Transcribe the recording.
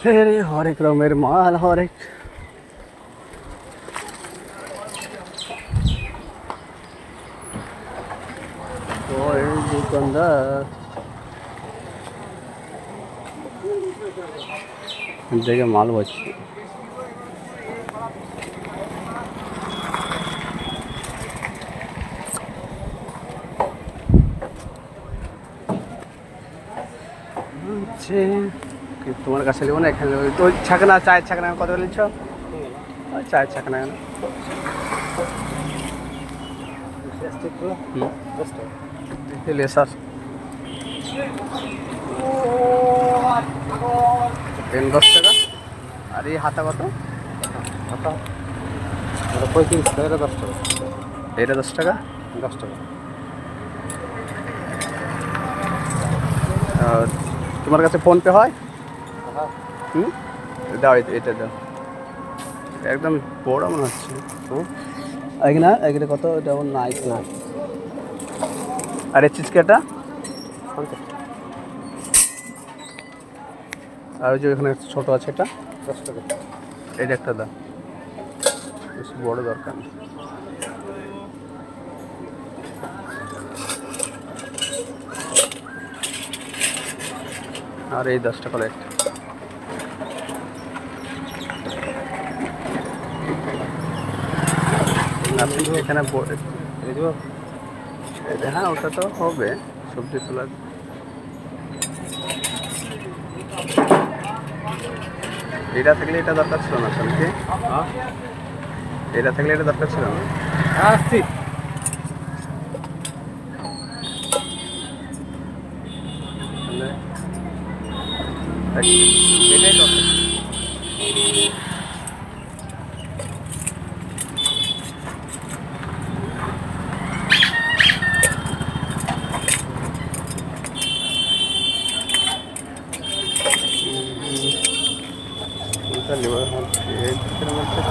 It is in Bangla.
রে হরেক রকমের মাল, হরেক ওই দোকানদার দেখে মাল বসছে। তোমার কাছে নেবো না, এখানে তো ছাকনা, চায়ের ছাকনা কত নিচ্ছ? চায়ের ছাকনা কেন? লেসার পেন 10 টাকা। আর এই হাতা কত? হাতা 35 টাকা, এটা 10 টাকা। এটা 10 টাকা। 10 টাকা। তোমার কাছে ফোনপে হয়? হ্যাঁ। দাও, এটা দাও। একদম বড় মনে হচ্ছে। এখানে কত? এটা আমার নাই তো। আর এই চিজকেটা? 50 টাকা। আর ওই যে এখানে ছোটো আছে, এটা 10 টাকা। এটা একটা দাও, বেশি বড় দরকার নেই। আর এই 10 টাকা একটা। এখানে হ্যাঁ, ওটা তো হবে সবজি তোলা। এটা থাকলে এটা দরকার ছিল না আসলে, কি এটা থাকলে এটা দরকার ছিল না। আসছি। এটাই দরকার। লিভার হচ্ছে এর মধ্যে